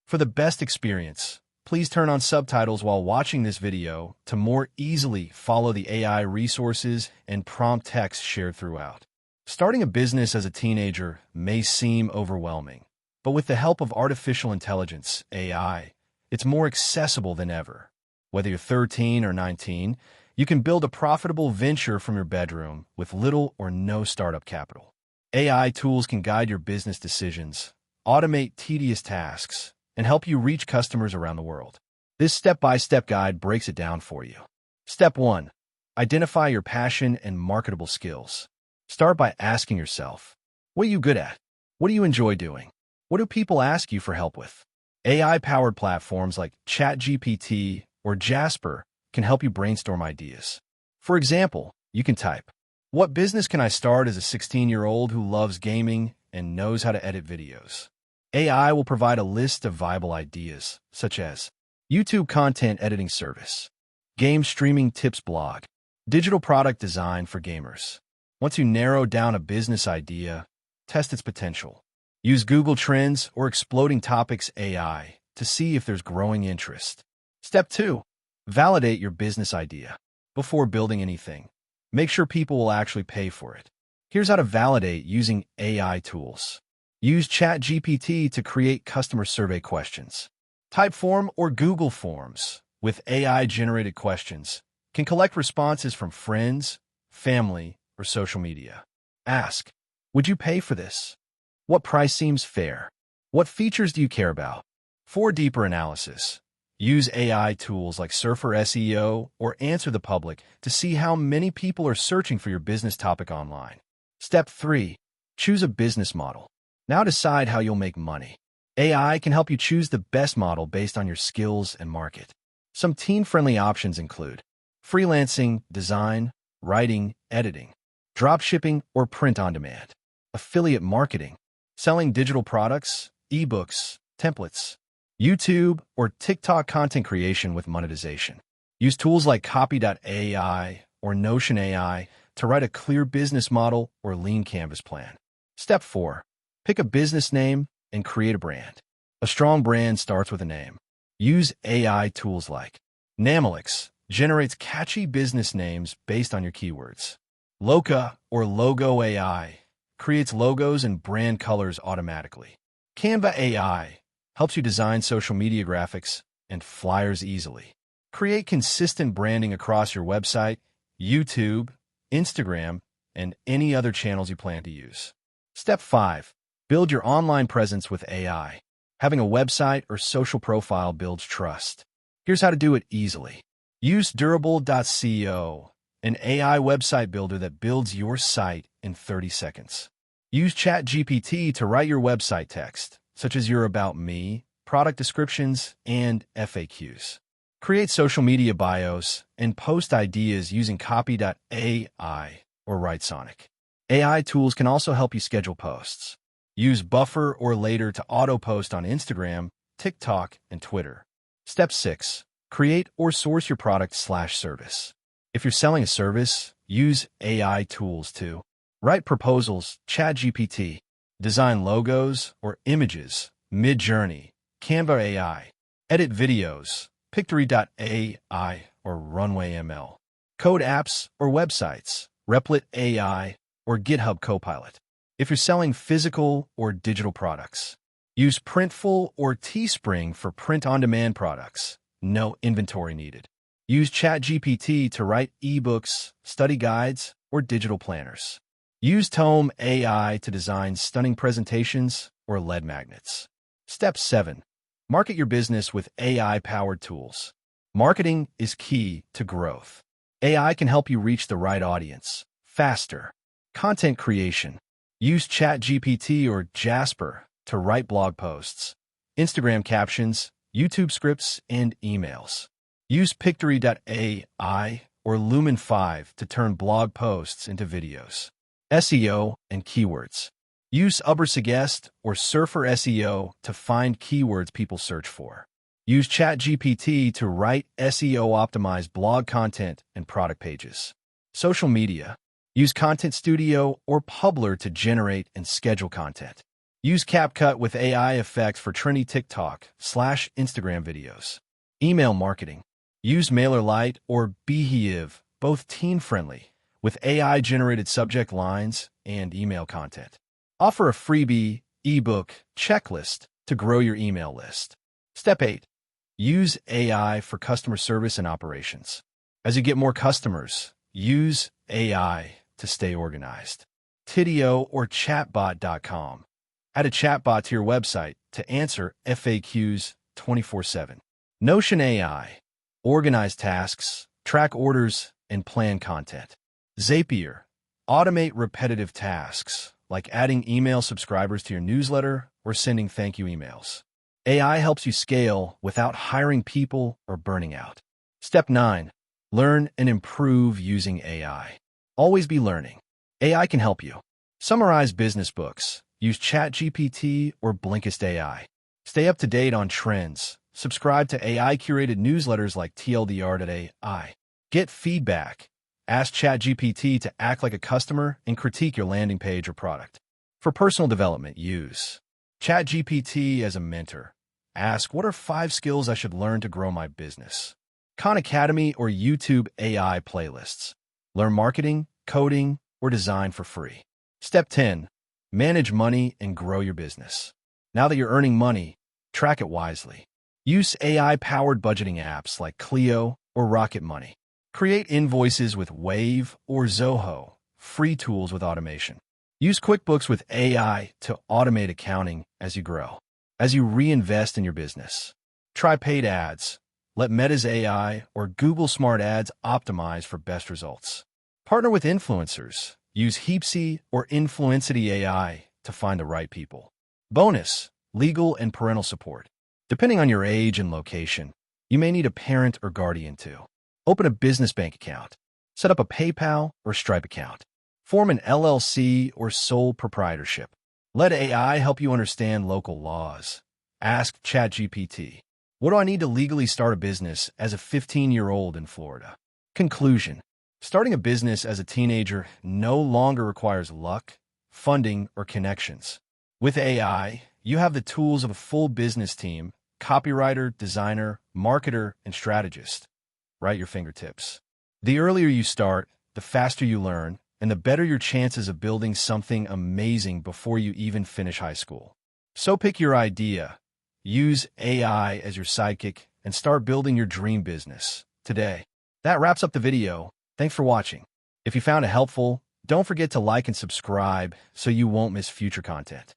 For the best experience, please turn on subtitles while watching this video to more easily follow the AI resources and prompt text shared throughout. Starting a business as a teenager may seem overwhelming, but with the help of artificial intelligence, AI, it's more accessible than ever. Whether you're 13 or 19, you can build a profitable venture from your bedroom with little or no startup capital. AI tools can guide your business decisions, automate tedious tasks, and help you reach customers around the world. This step-by-step guide breaks it down for you. Step 1. Identify your passion and marketable skills. Start by asking yourself, what are you good at? What do you enjoy doing? What do people ask you for help with? AI-powered platforms like ChatGPT or Jasper can help you brainstorm ideas. For example, you can type, "What business can I start as a 16-year-old who loves gaming and knows how to edit videos?" AI will provide a list of viable ideas, such as YouTube content editing service, game streaming tips blog, digital product design for gamers. Once you narrow down a business idea, test its potential. Use Google Trends or Exploding Topics AI to see if there's growing interest. Step 2. Validate your business idea. Before building anything, make sure people will actually pay for it. Here's how to validate using AI tools. Use ChatGPT to create customer survey questions. Typeform or Google Forms with AI-generated questions can collect responses from friends, family, or social media. Ask, would you pay for this? What price seems fair? What features do you care about? For deeper analysis, use AI tools like Surfer SEO or Answer the Public to see how many people are searching for your business topic online. Step 3. Choose a business model. Now decide how you'll make money. AI can help you choose the best model based on your skills and market. Some teen-friendly options include freelancing, design, writing, editing, dropshipping or print on demand, affiliate marketing, selling digital products, ebooks, templates, YouTube or TikTok content creation with monetization. Use tools like Copy.ai or Notion AI to write a clear business model or lean canvas plan. Step 4. Pick a business name and create a brand. A strong brand starts with a name. Use AI tools like Namelix, generates catchy business names based on your keywords. Loca or Logo AI creates logos and brand colors automatically. Canva AI helps you design social media graphics and flyers easily. Create consistent branding across your website, YouTube, Instagram, and any other channels you plan to use. Step 5. Build your online presence with AI. Having a website or social profile builds trust. Here's how to do it easily. Use Durable.co, an AI website builder that builds your site in 30 seconds. Use ChatGPT to write your website text, such as your About Me, product descriptions, and FAQs. Create social media bios and post ideas using Copy.ai or Writesonic. AI tools can also help you schedule posts. Use Buffer or Later to auto-post on Instagram, TikTok, and Twitter. Step 6. Create or source your product/service. If you're selling a service, use AI tools to write proposals, ChatGPT, design logos or images, Midjourney, Canva AI, edit videos, Pictory.ai or Runway ML, code apps or websites, Replit AI or GitHub Copilot. If you're selling physical or digital products, use Printful or Teespring for print-on-demand products. No inventory needed. Use ChatGPT to write ebooks, study guides, or digital planners. Use Tome AI to design stunning presentations or lead magnets. Step 7. Market your business with AI-powered tools. Marketing is key to growth. AI can help you reach the right audience faster. Content creation. Use ChatGPT or Jasper to write blog posts, Instagram captions, YouTube scripts, and emails. Use Pictory.ai or Lumen 5 to turn blog posts into videos. SEO and keywords. Use Ubersuggest or Surfer SEO to find keywords people search for. Use ChatGPT to write SEO-optimized blog content and product pages. Social media. Use Content Studio or Publer to generate and schedule content. Use CapCut with AI effects for trendy TikTok/Instagram videos. Email marketing. Use MailerLite or Beehive, both teen-friendly, with AI-generated subject lines and email content. Offer a freebie, ebook, checklist to grow your email list. Step 8. Use AI for customer service and operations. As you get more customers, use AI to stay organized. Tidio or chatbot.com. Add a chatbot to your website to answer FAQs 24/7. Notion AI. Organize tasks, track orders, and plan content. Zapier. Automate repetitive tasks, like adding email subscribers to your newsletter or sending thank you emails. AI helps you scale without hiring people or burning out. Step 9. Learn and improve using AI. Always be learning. AI can help you. Summarize business books. Use ChatGPT or Blinkist AI. Stay up to date on trends. Subscribe to AI-curated newsletters like TLDR.ai. Get feedback. Ask ChatGPT to act like a customer and critique your landing page or product. For personal development, use ChatGPT as a mentor. Ask, what are 5 skills I should learn to grow my business? Khan Academy or YouTube AI playlists. Learn marketing, coding, or design for free. Step 10. Manage money and grow your business. Now that you're earning money, track it wisely. Use AI-powered budgeting apps like Clio or Rocket Money. Create invoices with Wave or Zoho, free tools with automation. Use QuickBooks with AI to automate accounting as you grow. As you reinvest in your business, try paid ads. Let Meta's AI or Google Smart Ads optimize for best results. Partner with influencers. Use Heapsy or Influencity AI to find the right people. Bonus, legal and parental support. Depending on your age and location, you may need a parent or guardian too. Open a business bank account. Set up a PayPal or Stripe account. Form an LLC or sole proprietorship. Let AI help you understand local laws. Ask ChatGPT, what do I need to legally start a business as a 15-year-old in Florida? Conclusion. Starting a business as a teenager no longer requires luck, funding, or connections. With AI, you have the tools of a full business team, copywriter, designer, marketer, and strategist, right at your fingertips. The earlier you start, the faster you learn, and the better your chances of building something amazing before you even finish high school. So pick your idea, use AI as your sidekick, and start building your dream business today. That wraps up the video. Thanks for watching. If you found it helpful, don't forget to like and subscribe so you won't miss future content.